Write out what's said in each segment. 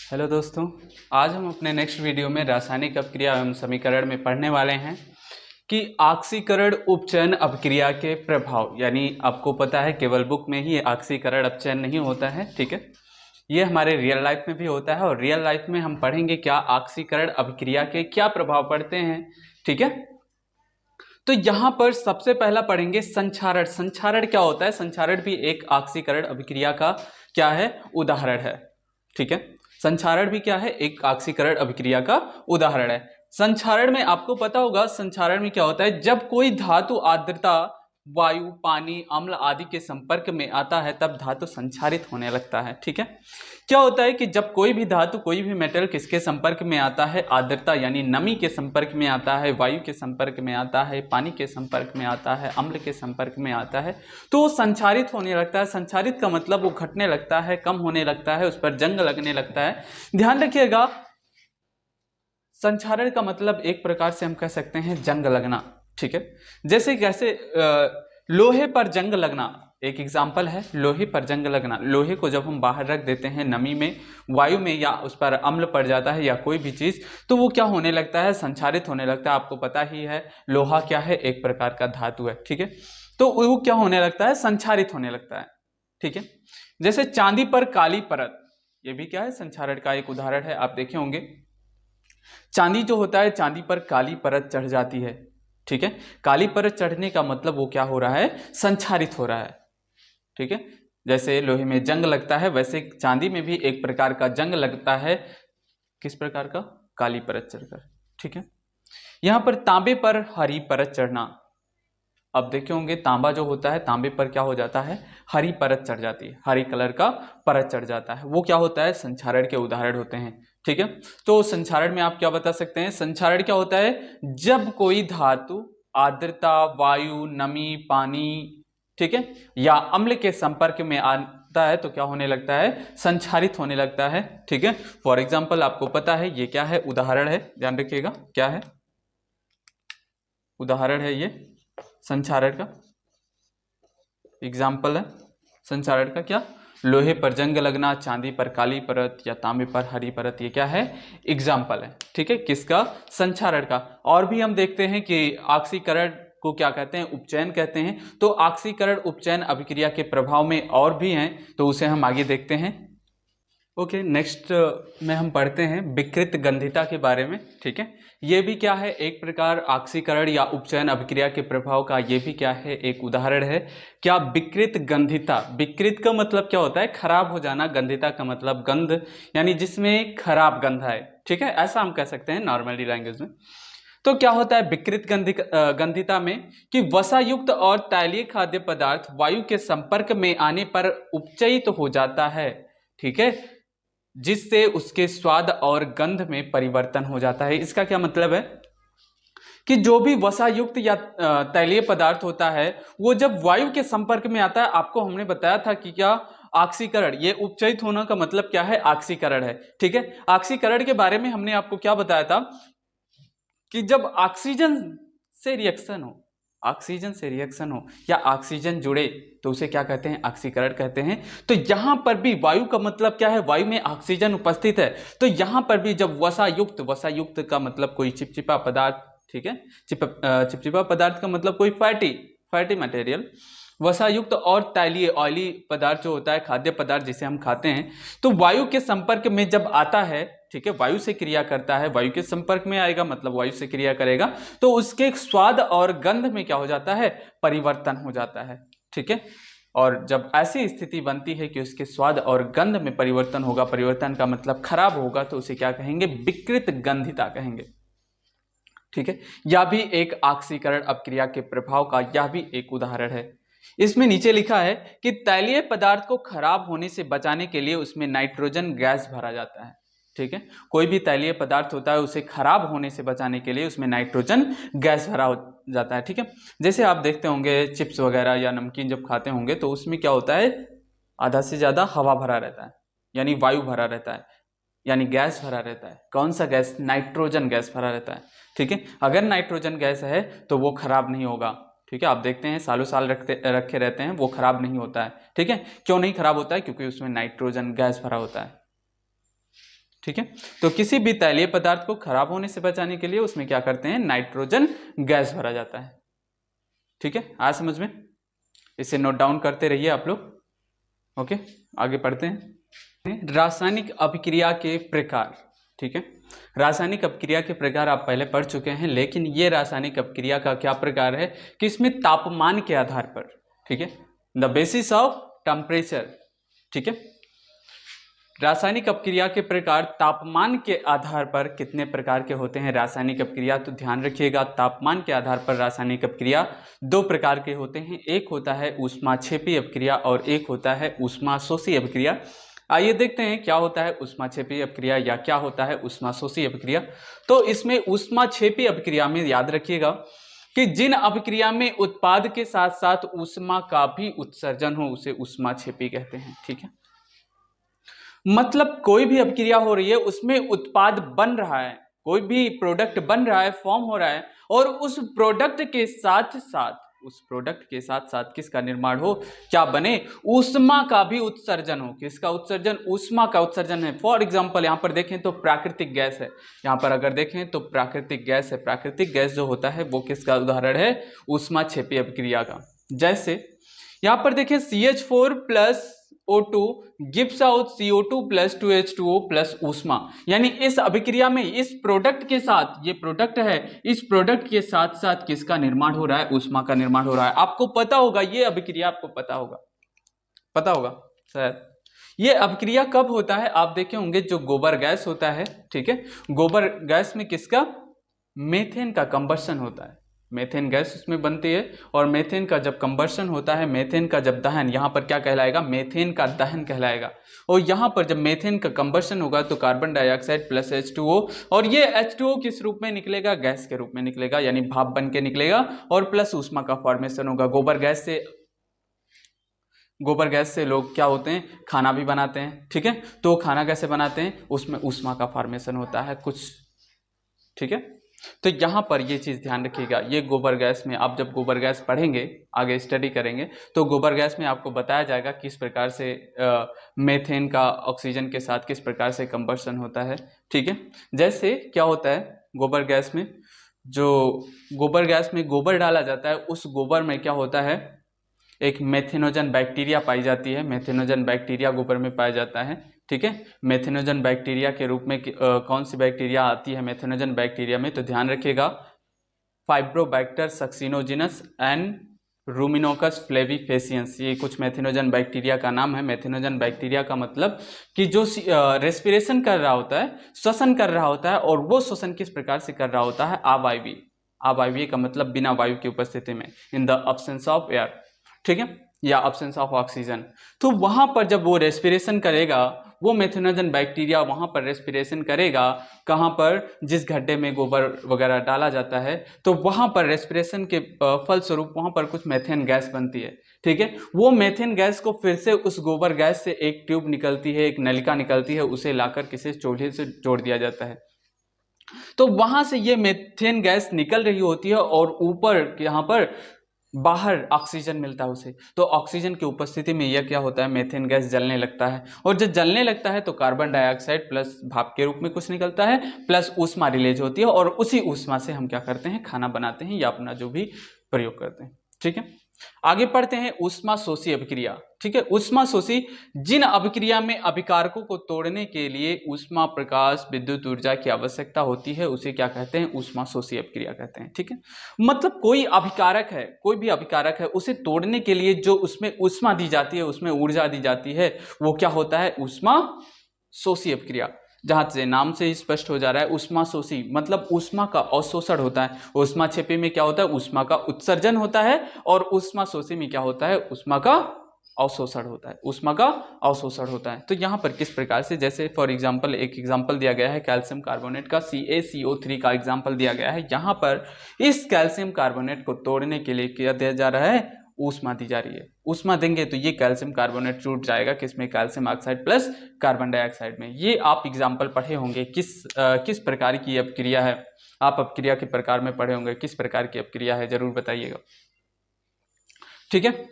Hello दोस्तों, आज हम अपने नेक्स्ट वीडियो में रासायनिक अपक्रिया एवं समीकरण में पढ़ने वाले हैं कि ऑक्सीकरण उपचयन अपक्रिया के प्रभाव। यानी आपको पता है केवल बुक में ही ऑक्सीकरण अपचयन नहीं होता है, ठीक है। ये हमारे रियल लाइफ में भी होता है और रियल लाइफ में हम पढ़ेंगे क्या ऑक्सीकरण अपक्रिया के क्या प्रभाव पड़ते हैं, ठीक है। तो यहां पर सबसे पहला पढ़ेंगे संक्षारण। संक्षारण क्या होता है? संक्षारण भी एक ऑक्सीकरण अभिक्रिया का क्या है? उदाहरण है, ठीक है। संक्षारण भी क्या है? एक ऑक्सीकरण अभिक्रिया का उदाहरण है। संक्षारण में आपको पता होगा संक्षारण में क्या होता है, जब कोई धातु आर्द्रता, वायु, पानी, अम्ल आदि के संपर्क में आता है तब धातु संक्षारित होने लगता है, ठीक है। क्या होता है कि जब कोई भी धातु, कोई भी मेटल किसके संपर्क में आता है? आर्द्रता यानी नमी के संपर्क में आता है, वायु के संपर्क में आता है, पानी के संपर्क में आता है, अम्ल के संपर्क में आता है, तो वो संक्षारित होने लगता है। संक्षारित का मतलब वो घटने लगता है, कम होने लगता है, उस पर जंग लगने लगता है। ध्यान रखिएगा, संक्षारण का मतलब एक प्रकार से हम कह सकते हैं जंग लगना, ठीक है। जैसे कैसे लोहे पर जंग लगना एक एग्जाम्पल है। लोहे पर जंग लगना, लोहे को जब हम बाहर रख देते हैं नमी में, वायु में, या उस पर अम्ल पड़ जाता है या कोई भी चीज, तो वो क्या होने लगता है? संक्षारित होने लगता है। आपको पता ही है लोहा क्या है? एक प्रकार का धातु है, ठीक है। तो वो क्या होने लगता है? संक्षारित होने लगता है, ठीक है। जैसे चांदी पर काली परत, ये भी क्या है? संक्षारण का एक उदाहरण है। आप देखे होंगे चांदी जो होता है, चांदी पर काली परत चढ़ जाती है, ठीक है। काली परत चढ़ने का मतलब वो क्या हो रहा है? संक्षारित हो रहा है, ठीक है। जैसे लोहे में जंग लगता है, वैसे चांदी में भी एक प्रकार का जंग लगता है। किस प्रकार का? काली परत चढ़कर, ठीक है। यहां पर तांबे पर हरी परत चढ़ना, अब देखे होंगे तांबा जो होता है, तांबे पर क्या हो जाता है? हरी परत चढ़ जाती है, हरी कलर का परत चढ़ जाता है। वो क्या होता है? संक्षारण के उदाहरण होते हैं, ठीक है। तो संक्षारण में आप क्या बता सकते हैं? संक्षारण क्या होता है? जब कोई धातु आर्द्रता, वायु, नमी, पानी, ठीक है, या अम्ल के संपर्क में आता है तो क्या होने लगता है? संक्षारित होने लगता है, ठीक है। फॉर एग्जाम्पल आपको पता है ये क्या है? उदाहरण है, ध्यान रखिएगा क्या है? उदाहरण है ये संक्षारण का एग्जाम्पल है। संक्षारण का क्या? लोहे पर जंग लगना, चांदी पर काली परत या तांबे पर हरी परत, ये क्या है? एग्जाम्पल है, ठीक है। किसका? संक्षारण का। और भी हम देखते हैं कि ऑक्सीकरण को क्या कहते हैं? उपचयन कहते हैं। तो ऑक्सीकरण उपचयन अभिक्रिया के प्रभाव में और भी हैं, तो उसे हम आगे देखते हैं। ओके, नेक्स्ट में हम पढ़ते हैं विकृत गंधिता के बारे में, ठीक है। ये भी क्या है? एक प्रकार ऑक्सीकरण या उपचयन अभिक्रिया के प्रभाव का ये भी क्या है? एक उदाहरण है। क्या? विकृत गंधिता। विकृत का मतलब क्या होता है? खराब हो जाना। गंधिता का मतलब गंध, यानी जिसमें खराब गंध है, ठीक है, ऐसा हम कह सकते हैं नॉर्मली लैंग्वेज में। तो क्या होता है विकृत गंधिता में? कि वसायुक्त और तैलीय खाद्य पदार्थ वायु के संपर्क में आने पर उपचयित हो जाता है, ठीक है, जिससे उसके स्वाद और गंध में परिवर्तन हो जाता है। इसका क्या मतलब है? कि जो भी वसायुक्त या तैलीय पदार्थ होता है वो जब वायु के संपर्क में आता है, आपको हमने बताया था कि क्या? ऑक्सीकरण। ये उपचयित होना का मतलब क्या है? ऑक्सीकरण है, ठीक है। ऑक्सीकरण के बारे में हमने आपको क्या बताया था कि जब ऑक्सीजन से रिएक्शन हो, ऑक्सीजन से रिएक्शन हो या ऑक्सीजन जुड़े तो उसे क्या कहते हैं? ऑक्सीकरण कहते हैं। तो यहां पर भी वायु का मतलब क्या है? वायु में ऑक्सीजन उपस्थित है, तो यहां पर भी जब वसायुक्त, वसायुक्त का मतलब कोई चिपचिपा पदार्थ, ठीक है, चिपचिपा पदार्थ का मतलब कोई फैटी मटेरियल, वसायुक्त और तैलीय ऑयली पदार्थ जो होता है, खाद्य पदार्थ जिसे हम खाते हैं, तो वायु के संपर्क में जब आता है, ठीक है, वायु से क्रिया करता है, वायु के संपर्क में आएगा मतलब वायु से क्रिया करेगा, तो उसके स्वाद और गंध में क्या हो जाता है? परिवर्तन हो जाता है, ठीक है। और जब ऐसी स्थिति बनती है कि उसके स्वाद और गंध में परिवर्तन होगा, परिवर्तन का मतलब खराब होगा, तो उसे क्या कहेंगे? विकृत गंधिता कहेंगे, ठीक है। यह भी एक ऑक्सीकरण अपक्रिया के प्रभाव का यह भी एक उदाहरण है। इसमें नीचे लिखा है कि तैलीय पदार्थ को खराब होने से बचाने के लिए उसमें नाइट्रोजन गैस भरा जाता है, ठीक है। कोई भी तैलीय पदार्थ होता है उसे खराब होने से बचाने के लिए उसमें नाइट्रोजन गैस भरा हो जाता है, ठीक है। जैसे आप देखते होंगे चिप्स वगैरह या नमकीन जब खाते होंगे तो उसमें क्या होता है? आधा से ज्यादा हवा भरा रहता है, यानी वायु भरा रहता है, यानी गैस भरा रहता है। कौन सा गैस? नाइट्रोजन गैस भरा रहता है, ठीक है। अगर नाइट्रोजन गैस है तो वो खराब नहीं होगा, ठीक है। आप देखते हैं सालों साल रखे रहते हैं, वो खराब नहीं होता है, ठीक है। क्यों नहीं खराब होता है? क्योंकि उसमें नाइट्रोजन गैस भरा होता है, ठीक है। तो किसी भी तैलीय पदार्थ को खराब होने से बचाने के लिए उसमें क्या करते हैं, नाइट्रोजन गैस भरा जाता है। ठीक है, आज समझ में, इसे नोट डाउन करते रहिए आप लोग। ओके, आगे पढ़ते हैं। रासायनिक अभिक्रिया के प्रकार। ठीक है, रासायनिक अपक्रिया के प्रकार आप पहले पढ़ चुके हैं, लेकिन ये रासायनिक अपक्रिया का क्या प्रकार है कि इसमें तापमान के आधार पर, ठीक है, द बेसिस ऑफ टेम्परेचर। ठीक है, रासायनिक अपक्रिया के प्रकार तापमान के आधार पर कितने प्रकार के होते हैं रासायनिक अपक्रिया, तो ध्यान रखिएगा, तापमान के आधार पर रासायनिक अपक्रिया दो प्रकार के होते हैं। एक होता है ऊष्माक्षेपी अपक्रिया और एक होता है ऊष्माशोषी अपक्रिया। आइए देखते हैं क्या होता है ऊष्माक्षेपी अपक्रिया या क्या होता है ऊष्माशोषी अपक्रिया। तो इसमें ऊष्माक्षेपी अपक्रिया में याद रखिएगा कि जिन अपक्रिया में उत्पाद के साथ साथ ऊष्मा का भी उत्सर्जन हो उसे ऊष्माक्षेपी कहते हैं। ठीक है, मतलब कोई भी अपक्रिया हो रही है उसमें उत्पाद बन रहा है, कोई भी प्रोडक्ट बन रहा है, फॉर्म हो रहा है, और उस प्रोडक्ट के साथ साथ किसका निर्माण हो, क्या बने, ऊष्मा का भी उत्सर्जन हो। किसका उत्सर्जन, ऊष्मा का उत्सर्जन है। फॉर एग्जांपल यहां पर देखें तो प्राकृतिक गैस है, यहां पर अगर देखें तो प्राकृतिक गैस है। प्राकृतिक गैस जो होता है वो किसका उदाहरण है, ऊष्माक्षेपी अपक्रिया का। जैसे यहां पर देखें CH4 plus O2 gives out CO2 plus 2H2O plus ऊष्मा, यानी इस अभिक्रिया में इस प्रोडक्ट के साथ, ये प्रोडक्ट है, इस प्रोडक्ट के साथ साथ किसका निर्माण हो रहा है, ऊष्मा का निर्माण हो रहा है। आपको पता होगा ये अभिक्रिया, आपको पता होगा शायद। ये अभिक्रिया कब होता है, आप देखे होंगे जो गोबर गैस होता है, ठीक है, गोबर गैस में किसका, मेथेन का कंबशन होता है, मेथेन गैस उसमें बनती है, और मेथेन का जब कंबशन होता है, मेथेन का जब दहन, यहां पर क्या कहलाएगा, मेथेन का दहन कहलाएगा। और यहां पर जब मेथेन का कंबशन होगा तो कार्बन डाइऑक्साइड प्लस H2O, और ये H2O किस रूप में निकलेगा, गैस के रूप में निकलेगा, यानी भाप बन के निकलेगा, और प्लस ऊष्मा का फॉर्मेशन होगा। गोबर गैस से लोग क्या होते हैं, खाना भी बनाते हैं। ठीक है, तो खाना कैसे बनाते हैं, उसमें ऊष्मा का फॉर्मेशन होता है कुछ। ठीक है, तो यहां पर ये चीज ध्यान रखिएगा, ये गोबर गैस में आप जब गोबर गैस पढ़ेंगे, आगे स्टडी करेंगे, तो गोबर गैस में आपको बताया जाएगा किस प्रकार से मेथेन का ऑक्सीजन के साथ किस प्रकार से कंबशन होता है। ठीक है, जैसे क्या होता है गोबर गैस में, जो गोबर गैस में गोबर डाला जाता है, उस गोबर में क्या होता है, एक मेथेनोजन बैक्टीरिया पाई जाती है, मेथेनोजन बैक्टीरिया गोबर में पाया जाता है। ठीक है, मेथेनोजन बैक्टीरिया के रूप में कौन सी बैक्टीरिया आती है मेथेनोजन बैक्टीरिया में, तो ध्यान रखिएगा, फाइब्रोबैक्टर सक्सिनोजिनस एंड रूमिनोकस फ्लेविफेसियंस, ये कुछ मेथेनोजन बैक्टीरिया का नाम है। मेथेनोजन बैक्टीरिया का मतलब कि जो रेस्पिरेशन कर रहा होता है, श्वसन कर रहा होता है, और वो श्वसन किस प्रकार से कर रहा होता है, अवायवीय। अवायवीय का मतलब बिना वायु की उपस्थिति में, in the absence of air. ठीक है, या अब्सेंस ऑफ ऑक्सीजन। तो वहां पर जब वो रेस्पिरेशन करेगा, वो मेथेनोजन बैक्टीरिया वहां पर रेस्पिरेशन करेगा, कहां पर, जिस गड्ढे में गोबर वगैरह डाला जाता है, तो वहां पर रेस्पिरेशन के फलस्वरूप वहां पर कुछ मेथेन गैस बनती है। ठीक है, वो मेथेन गैस को फिर से उस गोबर गैस से एक ट्यूब निकलती है, एक नलिका निकलती है, उसे लाकर किसी चूल्हे से जोड़ दिया जाता है। तो वहां से ये मेथेन गैस निकल रही होती है, और ऊपर यहाँ पर बाहर ऑक्सीजन मिलता है उसे। तो ऑक्सीजन की उपस्थिति में यह क्या होता है, मेथेन गैस जलने लगता है, और जब जलने लगता है तो कार्बन डाइऑक्साइड प्लस भाप के रूप में कुछ निकलता है, प्लस ऊष्मा रिलीज होती है, और उसी ऊष्मा से हम क्या करते हैं, खाना बनाते हैं या अपना जो भी प्रयोग करते हैं। ठीक है, आगे पढ़ते हैं ऊष्माशोषी अभिक्रिया। ठीक है, ऊष्माशोषी, जिन अभिक्रिया में अभिकारकों को तोड़ने के लिए ऊष्मा, प्रकाश, विद्युत ऊर्जा की आवश्यकता होती है, उसे क्या कहते हैं, ऊष्माशोषी अभिक्रिया कहते हैं। ठीक है, मतलब कोई अभिकारक है, कोई भी अभिकारक है, उसे तोड़ने के लिए जो उसमें ऊष्मा दी जाती है, उसमें ऊर्जा दी जाती है, वो क्या होता है, ऊष्माशोषी अभिक्रिया। जहां से नाम से ही स्पष्ट हो जा रहा है, ऊष्माशोषी मतलब ऊष्मा का अवशोषण होता है। ऊष्माक्षेपी में क्या होता है, ऊष्मा का उत्सर्जन होता है, और ऊष्माशोषी में क्या होता है, ऊष्मा का अवशोषण होता है, ऊष्मा का अवशोषण होता है। तो यहाँ पर किस प्रकार से, जैसे फॉर एग्जांपल एक एग्जांपल दिया गया है कैल्शियम कार्बोनेट का, CaCO3 का एग्जांपल दिया गया है। यहाँ पर इस कैल्शियम कार्बोनेट को तोड़ने के लिए क्या दिया जा रहा है, ऊष्मा दी जा रही है। ऊष्मा देंगे तो ये कैल्शियम कार्बोनेट टूट जाएगा, किसमें, calcium oxide plus carbon dioxide में। ये आप एग्जांपल पढ़े होंगे, किस प्रकार की अपक्रिया है, आप अपक्रिया के प्रकार में पढ़े होंगे, किस प्रकार की अपक्रिया है, जरूर बताइएगा। ठीक है,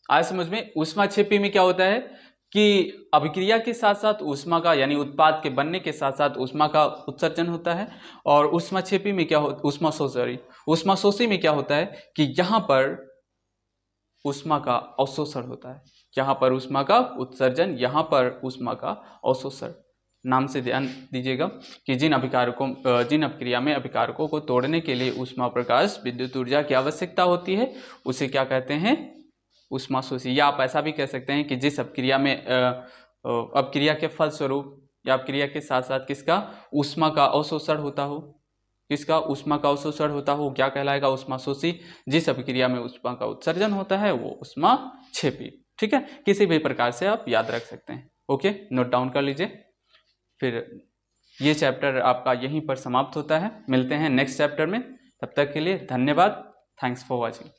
आज समझ में। ऊष्माक्षेपी में क्या होता है कि अभिक्रिया के साथ साथ ऊष्मा का यानी उत्पाद के बनने के साथ साथ ऊष्मा का उत्सर्जन होता है। और ऊष्माक्षेपी में क्या होता, ऊष्माशोषी में क्या होता है कि यहाँ पर ऊष्मा का अवशोषण होता है, यहाँ पर ऊष्मा का उत्सर्जन, यहाँ पर ऊष्मा का अवशोषण। नाम से ध्यान दीजिएगा कि जिन अभिक्रिया में अभिकारकों को तोड़ने के लिए ऊष्मा, प्रकाश, विद्युत ऊर्जा की आवश्यकता होती है उसे क्या कहते हैं, ऊष्माशोषी। या आप ऐसा भी कह सकते हैं कि जिस अपक्रिया में अपक्रिया के फलस्वरूप या अपक्रिया के साथ साथ किसका ऊष्मा का अवशोषण होता हो, किसका ऊष्मा का अवशोषण होता हो, क्या कहलाएगा, ऊष्माशोषी। जिस अभिक्रिया में ऊष्मा का उत्सर्जन होता है वो ऊष्माक्षेपी। ठीक है, किसी भी प्रकार से आप याद रख सकते हैं। ओके, नोट डाउन कर लीजिए। फिर ये चैप्टर आपका यहीं पर समाप्त होता है। मिलते हैं नेक्स्ट चैप्टर में, तब तक के लिए धन्यवाद। Thanks for watching.